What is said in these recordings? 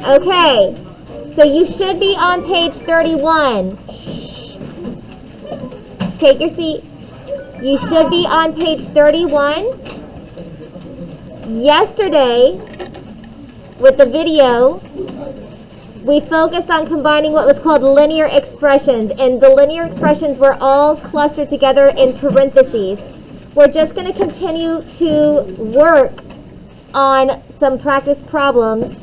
Okay, so you should be on page 31. Take your seat. You should be on page 31. Yesterday, with the video, we focused on combining what was called linear expressions, and the linear expressions were all clustered together in parentheses. We're just going to continue to work on some practice problems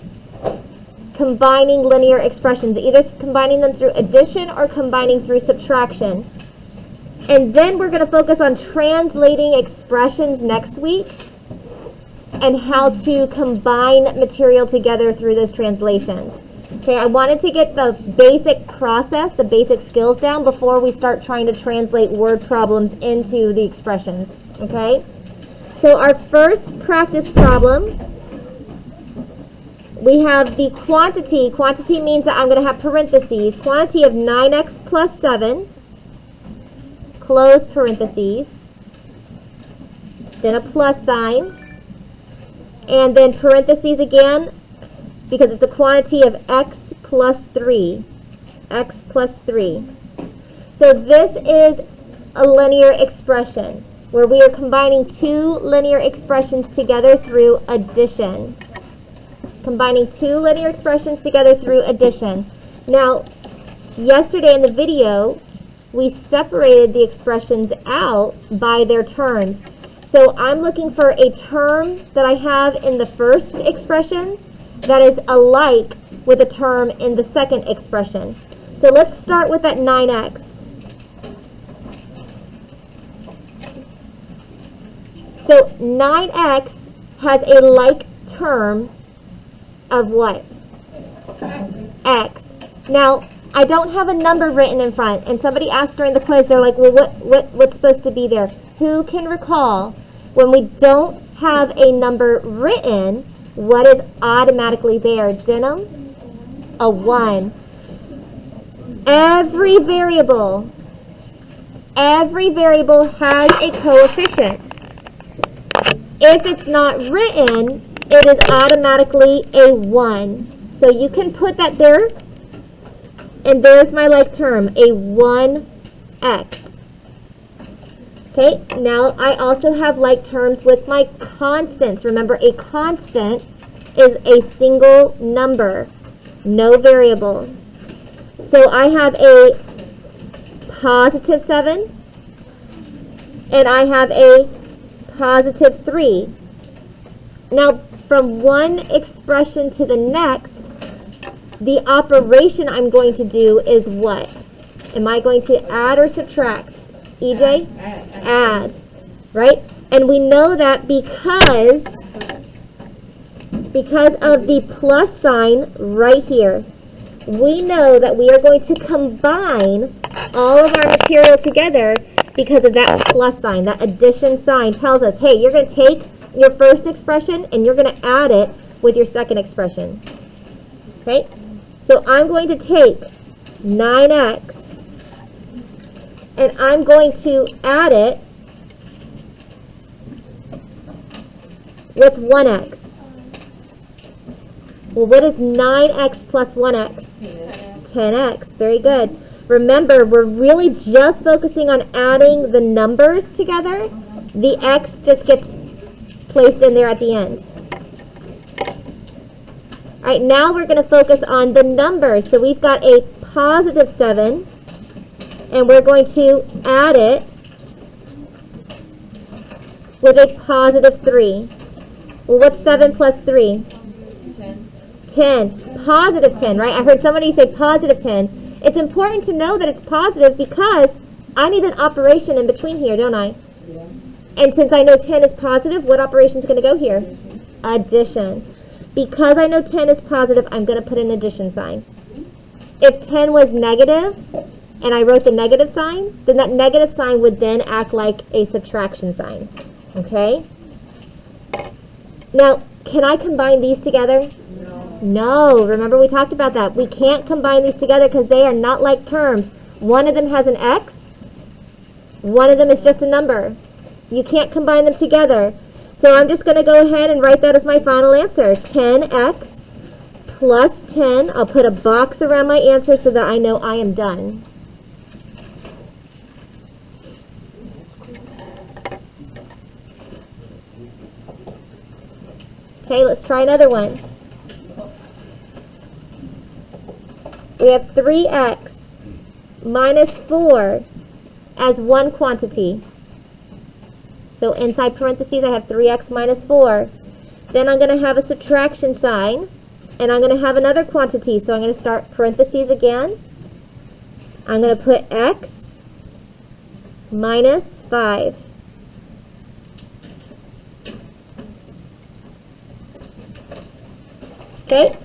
combining linear expressions, either combining them through addition or combining through subtraction. And then we're going to focus on translating expressions next week and how to combine material together through those translations. Okay, I wanted to get the basic process, the basic skills down before we start trying to translate word problems into the expressions. Okay, so our first practice problem, we have the quantity. Quantity means that I'm going to have parentheses. Quantity of 9x plus 7, close parentheses, then a plus sign, and then parentheses again, because it's a quantity of x plus 3. X plus 3. So this is a linear expression where we are combining two linear expressions together through addition. Combining two linear expressions together through addition. Now, yesterday in the video, we separated the expressions out by their terms. So I'm looking for a term that I have in the first expression that is alike with a term in the second expression. So let's start with that 9x. So 9x has a like term of what? X. Now, I don't have a number written in front, and somebody asked during the quiz, they're like, well, what's supposed to be there? Who can recall when we don't have a number written, what is automatically there? Denim? A 1. Every variable has a coefficient. If it's not written, it is automatically a 1. So you can put that there, and there's my like term, a 1x. Okay, now I also have like terms with my constants. Remember, a constant is a single number, no variable. So I have a positive 7, and I have a positive 3. Now, from one expression to the next, the operation I'm going to do is what? Am I going to add or subtract? EJ? Add. Right? And we know that because of the plus sign right here, we know that we are going to combine all of our material together because of that plus sign. That addition sign tells us, hey, you're going to take your first expression and you're going to add it with your second expression. Okay? So I'm going to take 9x and I'm going to add it with 1x. Well, what is 9x plus 1x? 10x. Very good. Remember, we're really just focusing on adding the numbers together. The x just gets placed in there at the end. All right, now we're going to focus on the numbers. So we've got a positive 7, and we're going to add it with a positive 3. Well, what's 7 plus 3? 10. Positive 10, right? I heard somebody say positive 10. It's important to know that it's positive because I need an operation in between here, don't I? Yeah. And since I know 10 is positive, what operation is going to go here? Addition. Because I know 10 is positive, I'm going to put an addition sign. If 10 was negative, and I wrote the negative sign, then that negative sign would then act like a subtraction sign. Okay? Now, can I combine these together? No. Remember we talked about that. We can't combine these together because they are not like terms. One of them has an x. One of them is just a number. You can't combine them together. So I'm just going to go ahead and write that as my final answer. 10x plus 10. I'll put a box around my answer so that I know I am done. Okay, let's try another one. We have 3x minus 4 as one quantity. So inside parentheses, I have 3x minus 4. Then I'm going to have a subtraction sign, and I'm going to have another quantity. So I'm going to start parentheses again. I'm going to put x minus 5. Okay,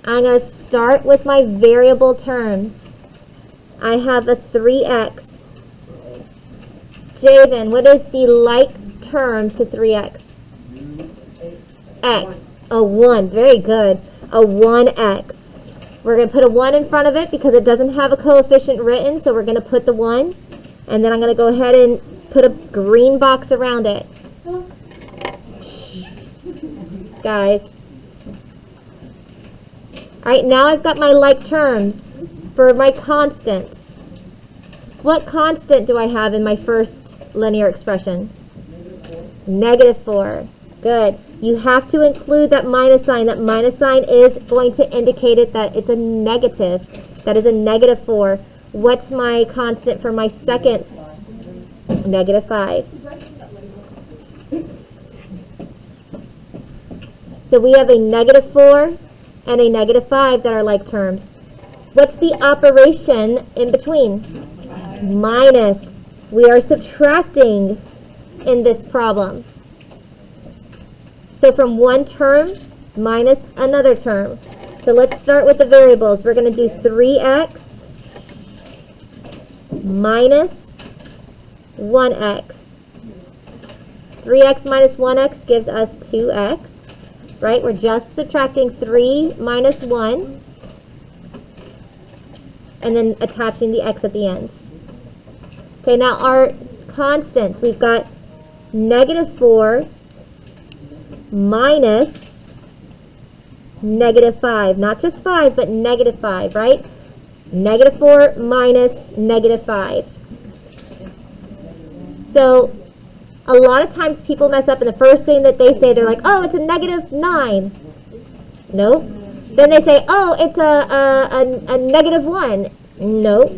I'm going to start with my variable terms. I have a 3x. Javen, what is the like term to 3x? X. A 1. Very good. A 1x. We're going to put a 1 in front of it because it doesn't have a coefficient written, so we're going to put the 1. And then I'm going to go ahead and put a green box around it. Shh. Guys. Alright, now I've got my like terms for my constants. What constant do I have in my first linear expression? -4. Good. You have to include that minus sign. That minus sign is going to indicate it that it's a negative. That is a -4. What's my constant for my second? -5. So we have a -4 and a -5 that are like terms. What's the operation in between? Minus. We are subtracting in this problem. So from one term minus another term. So let's start with the variables. We're going to do 3x minus 1x. 3x minus 1x gives us 2x. Right? We're just subtracting 3 minus 1 and then attaching the x at the end. Okay, now our constants, we've got -4 minus -5. Not just 5, but -5, right? -4 minus -5. So a lot of times people mess up, and the first thing that they say, they're like, oh, it's a -9. Nope. Then they say, oh, it's a -1. Nope.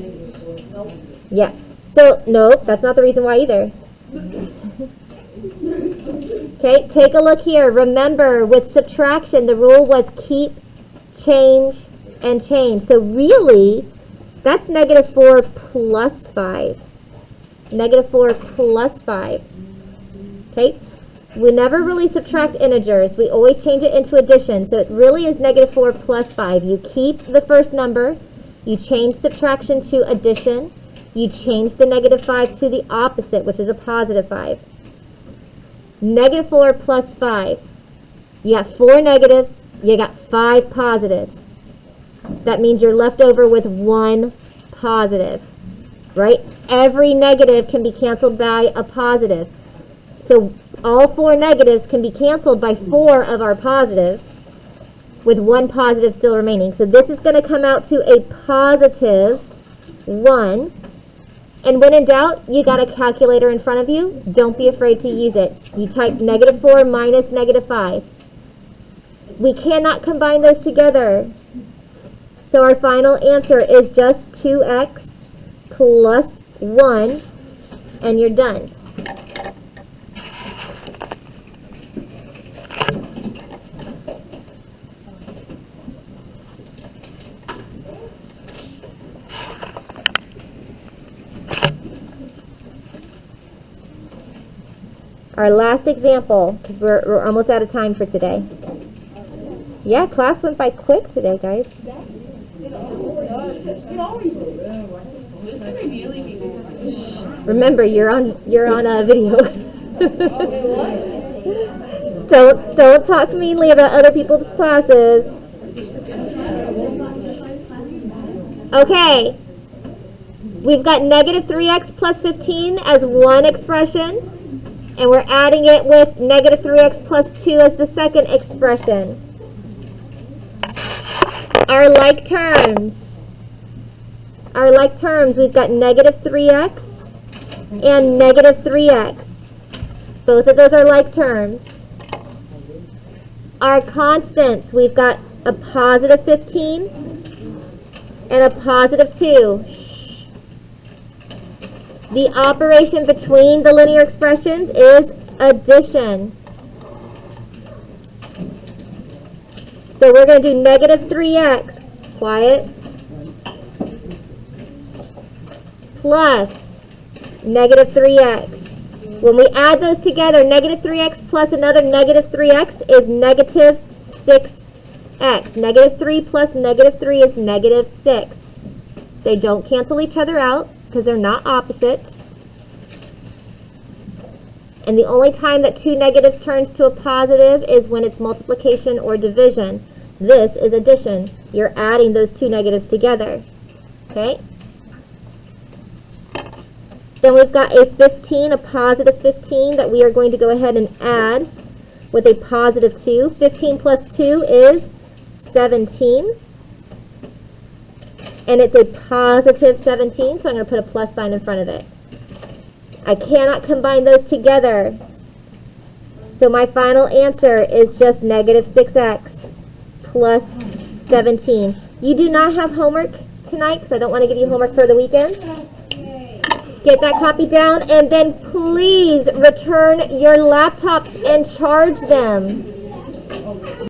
Yeah. So, nope, that's not the reason why either. Okay, take a look here. Remember, with subtraction, the rule was keep, change, and change. So really, that's -4 plus 5. -4 plus 5. Okay, we never really subtract integers. We always change it into addition. So it really is -4 plus 5. You keep the first number. You change subtraction to addition. You change the -5 to the opposite, which is a positive 5. -4 plus 5. You got 4 negatives. You got 5 positives. That means you're left over with 1 positive. Right? Every negative can be canceled by a positive. So all 4 negatives can be canceled by 4 of our positives, with 1 positive still remaining. So this is going to come out to a positive 1. And when in doubt, you got a calculator in front of you. Don't be afraid to use it. You type -4 minus -5. We cannot combine those together. So our final answer is just 2x plus 1, and you're done. Our last example, because we're almost out of time for today. Yeah, class went by quick today, guys. Remember, you're on a video. Don't talk meanly about other people's classes. Okay. We've got -3x plus 15 as one expression. And we're adding it with negative 3x plus 2 as the second expression. Our like terms. We've got negative 3x and negative 3x. Both of those are like terms. Our constants, we've got a positive 15 and a positive 2. The operation between the linear expressions is addition. So we're going to do negative 3x, quiet, plus negative 3x. When we add those together, negative 3x plus another negative 3x is negative 6x. Negative 3 plus negative 3 is negative 6. They don't cancel each other out because they're not opposites. And the only time that two negatives turns to a positive is when it's multiplication or division. This is addition. You're adding those two negatives together. Okay? Then we've got a 15, a positive 15 that we are going to go ahead and add with a positive 2. 15 plus 2 is 17. And it's a positive 17, so I'm going to put a plus sign in front of it. I cannot combine those together. So my final answer is just negative 6x plus 17. You do not have homework tonight because I don't want to give you homework for the weekend. Get that copy down and then please return your laptops and charge them.